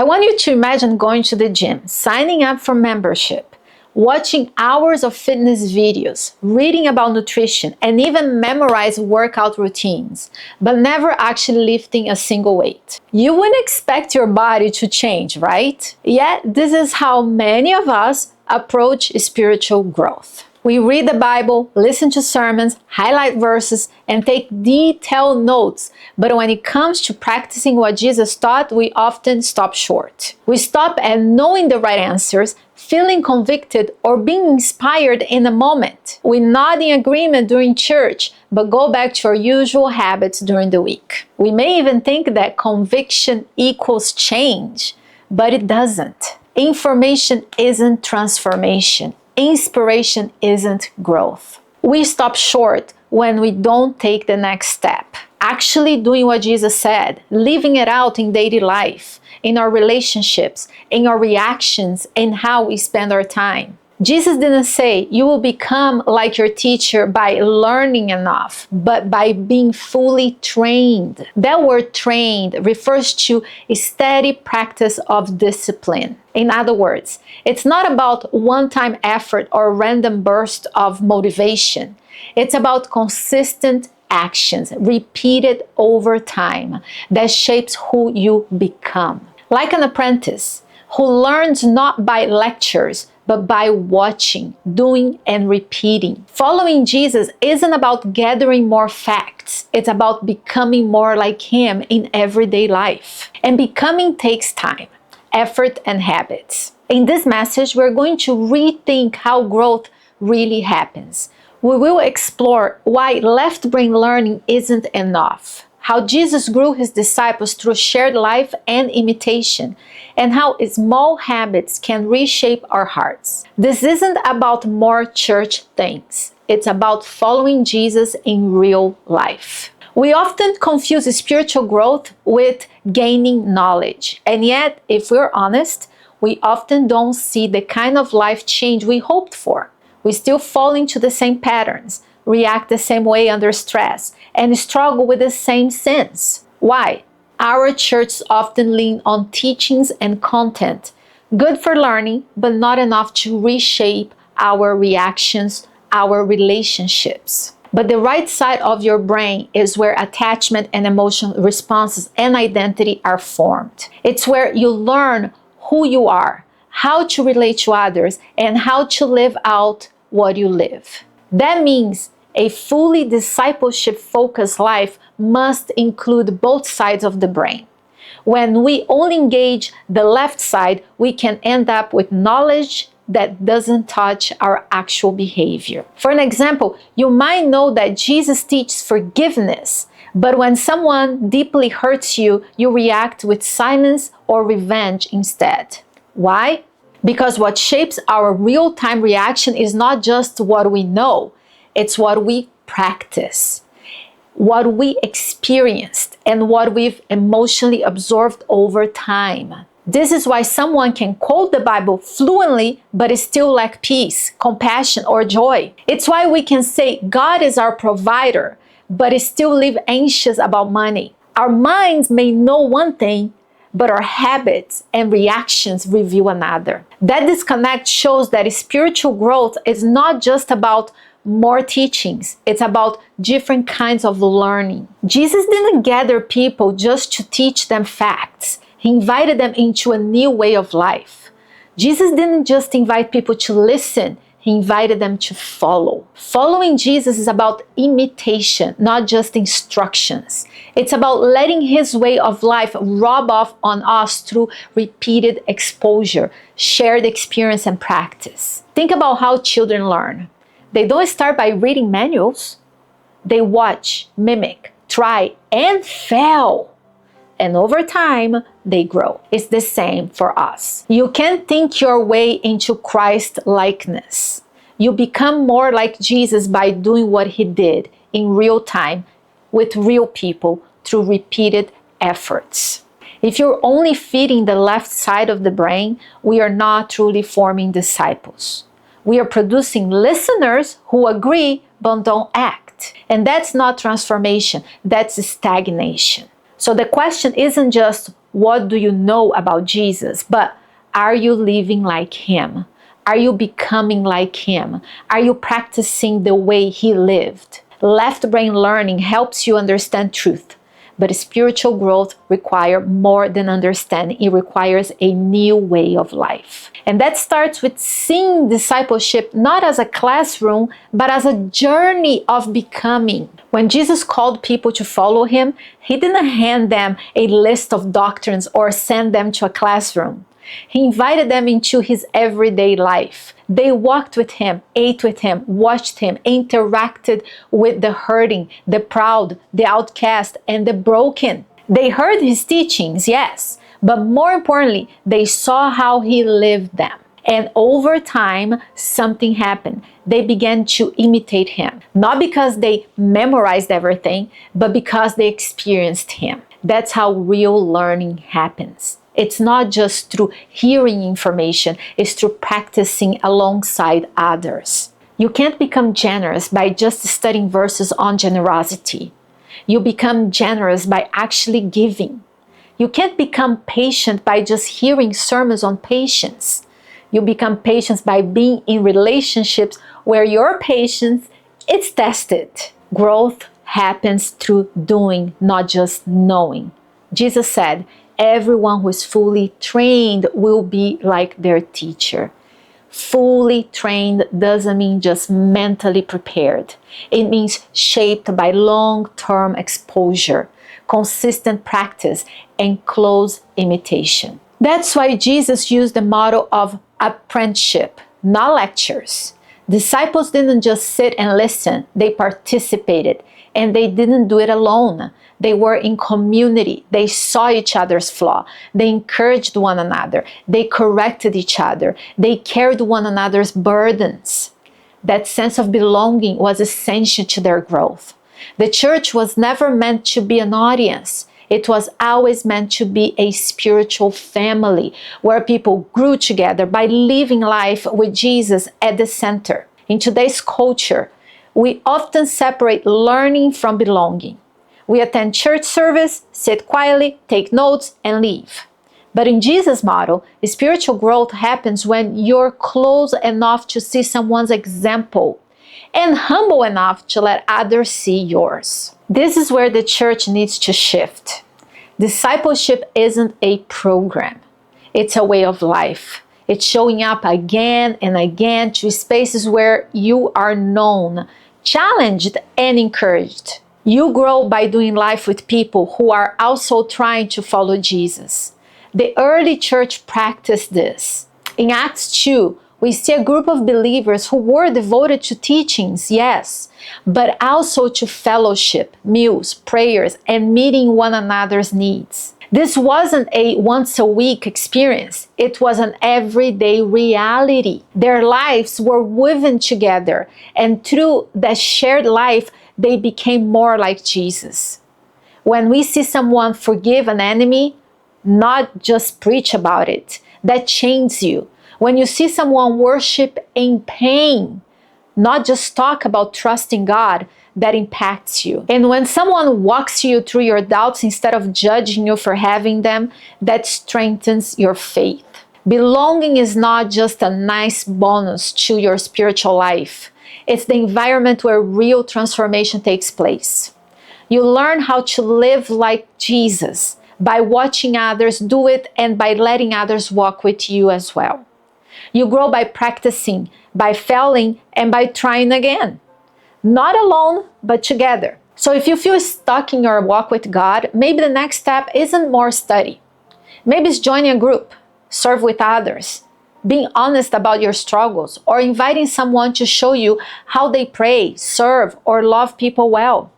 I want you to imagine going to the gym, signing up for membership, watching hours of fitness videos, reading about nutrition, and even memorize workout routines, but never actually lifting a single weight. You wouldn't expect your body to change, right? Yet, this is how many of us approach spiritual growth. We read the Bible, listen to sermons, highlight verses, and take detailed notes. But when it comes to practicing what Jesus taught, we often stop short. We stop at knowing the right answers, feeling convicted, or being inspired in a moment. We nod in agreement during church, but go back to our usual habits during the week. We may even think that conviction equals change, but it doesn't. Information isn't transformation. Inspiration isn't growth. We stop short when we don't take the next step. Actually doing what Jesus said, living it out in daily life, in our relationships, in our reactions, in how we spend our time. Jesus didn't say you will become like your teacher by learning enough, but by being fully trained. That word trained refers to a steady practice of discipline. In other words, it's not about one-time effort or random burst of motivation. It's about consistent actions repeated over time that shapes who you become. Like an apprentice who learns not by lectures, but by watching, doing, and repeating. Following Jesus isn't about gathering more facts. It's about becoming more like Him in everyday life. And becoming takes time, effort, and habits. In this message, we're going to rethink how growth really happens. We will explore why left-brain learning isn't enough, how Jesus grew His disciples through shared life and imitation, and how small habits can reshape our hearts. This isn't about more church things. It's about following Jesus in real life. We often confuse spiritual growth with gaining knowledge. And yet, if we're honest, we often don't see the kind of life change we hoped for. We still fall into the same patterns, react the same way under stress, and struggle with the same sins. Why? Our churches often lean on teachings and content, good for learning, but not enough to reshape our reactions, our relationships. But the right side of your brain is where attachment and emotional responses and identity are formed. It's where you learn who you are, how to relate to others, and how to live out what you live. That means a fully discipleship-focused life must include both sides of the brain. When we only engage the left side, we can end up with knowledge that doesn't touch our actual behavior. For an example, you might know that Jesus teaches forgiveness, but when someone deeply hurts you, you react with silence or revenge instead. Why? Because what shapes our real-time reaction is not just what we know, it's what we practice, what we experienced, and what we've emotionally absorbed over time. This is why someone can quote the Bible fluently, but still lack peace, compassion, or joy. It's why we can say God is our provider, but still live anxious about money. Our minds may know one thing, but our habits and reactions reveal another. That disconnect shows that spiritual growth is not just about more teachings. It's about different kinds of learning. Jesus didn't gather people just to teach them facts. He invited them into a new way of life. Jesus didn't just invite people to listen. He invited them to follow. Following Jesus is about imitation, not just instructions. It's about letting His way of life rub off on us through repeated exposure, shared experience, and practice. Think about how children learn. They don't start by reading manuals. They watch, mimic, try, and fail. And over time, they grow. It's the same for us. You can't think your way into Christ-likeness. You become more like Jesus by doing what He did in real time with real people through repeated efforts. If you're only feeding the left side of the brain, we are not truly forming disciples. We are producing listeners who agree but don't act. And that's not transformation, that's stagnation. So the question isn't just what do you know about Jesus, but are you living like him? Are you becoming like him? Are you practicing the way he lived? Left brain learning helps you understand truth, but spiritual growth requires more than understanding. It requires a new way of life. And that starts with seeing discipleship not as a classroom, but as a journey of becoming. When Jesus called people to follow him, he didn't hand them a list of doctrines or send them to a classroom. He invited them into his everyday life. They walked with him, ate with him, watched him, interacted with the hurting, the proud, the outcast, and the broken. They heard his teachings, yes, but more importantly, they saw how he lived them. And over time, something happened. They began to imitate him, not because they memorized everything, but because they experienced him. That's how real learning happens. It's not just through hearing information, it's through practicing alongside others. You can't become generous by just studying verses on generosity. You become generous by actually giving. You can't become patient by just hearing sermons on patience. You become patient by being in relationships where your patience is tested. Growth happens through doing, not just knowing. Jesus said, everyone who is fully trained will be like their teacher. Fully trained doesn't mean just mentally prepared. It means shaped by long-term exposure, consistent practice, and close imitation. That's why Jesus used the model of apprenticeship, not lectures. Disciples didn't just sit and listen, they participated, and they didn't do it alone. They were in community. They saw each other's flaw. They encouraged one another. They corrected each other. They carried one another's burdens. That sense of belonging was essential to their growth. The church was never meant to be an audience. It was always meant to be a spiritual family where people grew together by living life with Jesus at the center. In today's culture, we often separate learning from belonging. We attend church service, sit quietly, take notes, and leave. But in Jesus' model, spiritual growth happens when you're close enough to see someone's example and humble enough to let others see yours. This is where the church needs to shift. Discipleship isn't a program. It's a way of life. It's showing up again and again to spaces where you are known, challenged, and encouraged. You grow by doing life with people who are also trying to follow Jesus. The early church practiced this. In Acts 2, we see a group of believers who were devoted to teachings, yes, but also to fellowship, meals, prayers, and meeting one another's needs. This wasn't a once-a-week experience. It was an everyday reality. Their lives were woven together, and through that shared life, they became more like Jesus. When we see someone forgive an enemy, not just preach about it, that changes you. When you see someone worship in pain, not just talk about trusting God, that impacts you. And when someone walks you through your doubts instead of judging you for having them, that strengthens your faith. Belonging is not just a nice bonus to your spiritual life. It's the environment where real transformation takes place. You learn how to live like Jesus by watching others do it and by letting others walk with you as well. You grow by practicing, by failing, and by trying again. Not alone, but together. So if you feel stuck in your walk with God, maybe the next step isn't more study. Maybe it's joining a group, serve with others, being honest about your struggles, or inviting someone to show you how they pray, serve, or love people well.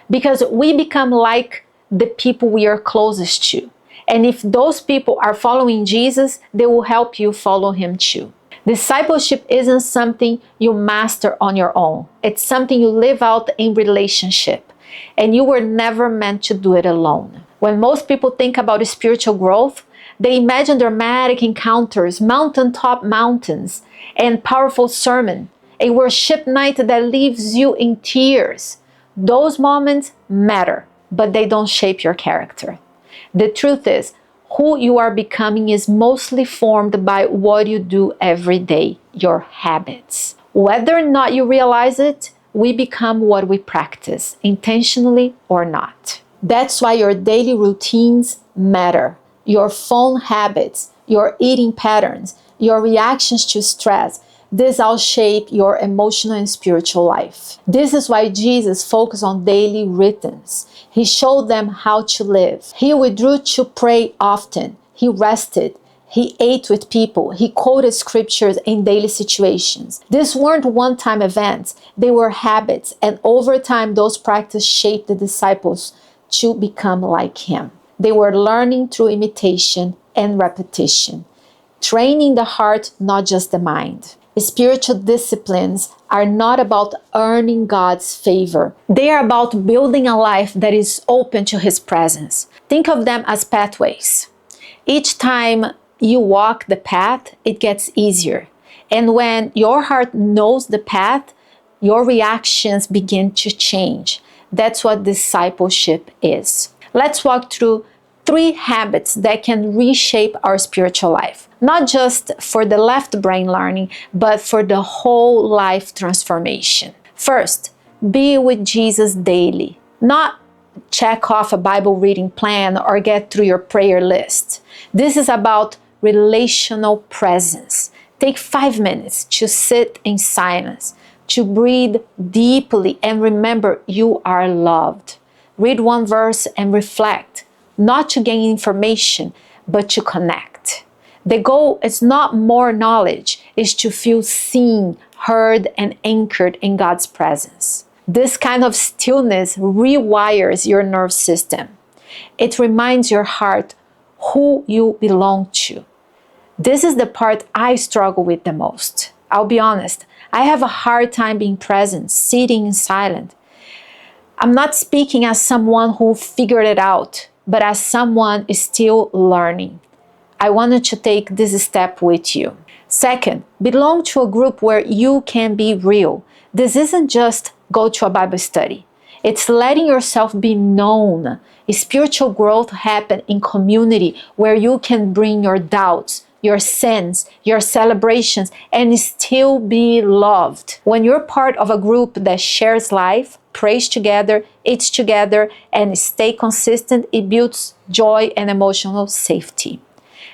Because we become like the people we are closest to. And if those people are following Jesus, they will help you follow him too. Discipleship isn't something you master on your own. It's something you live out in relationship. And you were never meant to do it alone. When most people think about spiritual growth, they imagine dramatic encounters, mountaintop mountains, and powerful sermon, a worship night that leaves you in tears. Those moments matter, but they don't shape your character. The truth is, Who you are becoming is mostly formed by what you do every day, your habits. Whether or not you realize it, we become what we practice, intentionally or not. That's why your daily routines matter. Your phone habits, your eating patterns, your reactions to stress, this all shape your emotional and spiritual life. This is why Jesus focused on daily rhythms. He showed them how to live. He withdrew to pray often. He rested. He ate with people. He quoted scriptures in daily situations. These weren't one-time events. They were habits. And over time, those practices shaped the disciples to become like him. They were learning through imitation and repetition, training the heart, not just the mind. Spiritual disciplines are not about earning God's favor. They are about building a life that is open to His presence. Think of them as pathways. Each time you walk the path, it gets easier. And when your heart knows the path, your reactions begin to change. That's what discipleship is. Let's walk through 3 habits that can reshape our spiritual life. Not just for the left brain learning, but for the whole life transformation. First, be with Jesus daily. Not check off a Bible reading plan or get through your prayer list. This is about relational presence. Take 5 minutes to sit in silence, to breathe deeply and remember you are loved. Read 1 verse and reflect, not to gain information, but to connect. The goal is not more knowledge, it's to feel seen, heard, and anchored in God's presence. This kind of stillness rewires your nervous system. It reminds your heart who you belong to. This is the part I struggle with the most. I'll be honest, I have a hard time being present, sitting in silence. I'm not speaking as someone who figured it out, but as someone is still learning. I wanted to take this step with you. Second, belong to a group where you can be real. This isn't just go to a Bible study. It's letting yourself be known. Spiritual growth happens in community where you can bring your doubts, your sins, your celebrations, and still be loved. When you're part of a group that shares life, prays together, eats together, and stay consistent, it builds joy and emotional safety.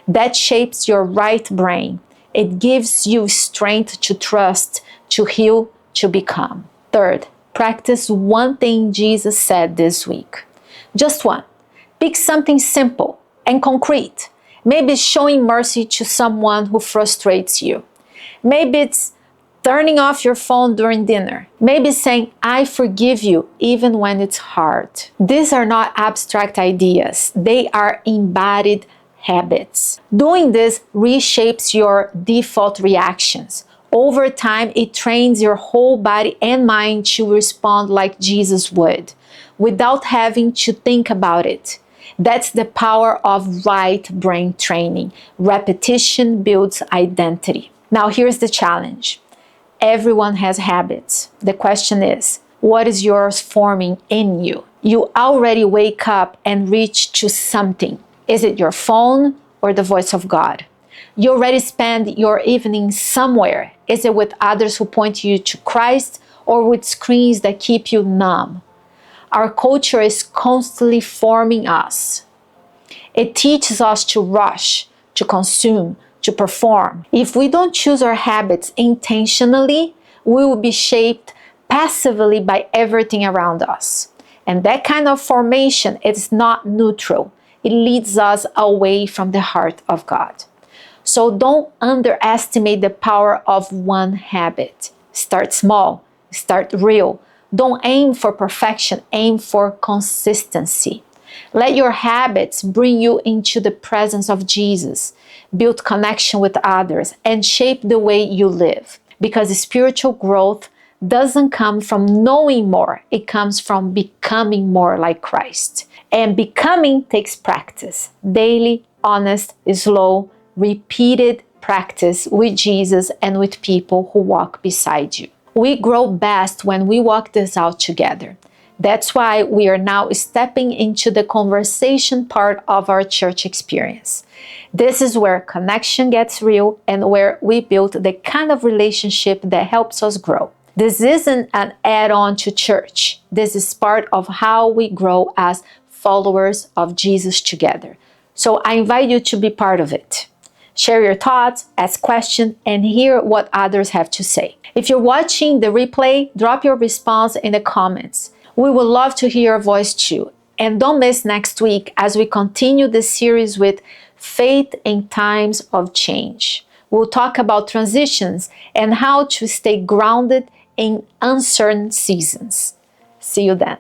That shapes your right brain. It gives you strength to trust, to heal, to become. Third, practice one thing Jesus said this week. Just one. Pick something simple and concrete. Maybe it's showing mercy to someone who frustrates you. Maybe it's turning off your phone during dinner. Maybe it's saying, I forgive you, even when it's hard. These are not abstract ideas. They are embodied habits. Doing this reshapes your default reactions. Over time, it trains your whole body and mind to respond like Jesus would, without having to think about it. That's the power of right brain training. Repetition builds identity. Now, here's the challenge. Everyone has habits. The question is, what is yours forming in you? You already wake up and reach to something. Is it your phone or the voice of God? You already spend your evening somewhere. Is it with others who point you to Christ or with screens that keep you numb? Our culture is constantly forming us. It teaches us to rush, to consume, to perform. If we don't choose our habits intentionally, we will be shaped passively by everything around us. And that kind of formation is not neutral. It leads us away from the heart of God. So don't underestimate the power of one habit. Start small, start real. Don't aim for perfection, aim for consistency. Let your habits bring you into the presence of Jesus, build connection with others, and shape the way you live. Because spiritual growth doesn't come from knowing more, it comes from becoming more like Christ. And becoming takes practice, daily, honest, slow, repeated practice with Jesus and with people who walk beside you. We grow best when we walk this out together. That's why we are now stepping into the conversation part of our church experience. This is where connection gets real and where we build the kind of relationship that helps us grow. This isn't an add-on to church. This is part of how we grow as followers of Jesus together. So I invite you to be part of it. Share your thoughts, ask questions, and hear what others have to say. If you're watching the replay, drop your response in the comments. We would love to hear your voice too. And don't miss next week as we continue this series with Faith in Times of Change. We'll talk about transitions and how to stay grounded in uncertain seasons. See you then.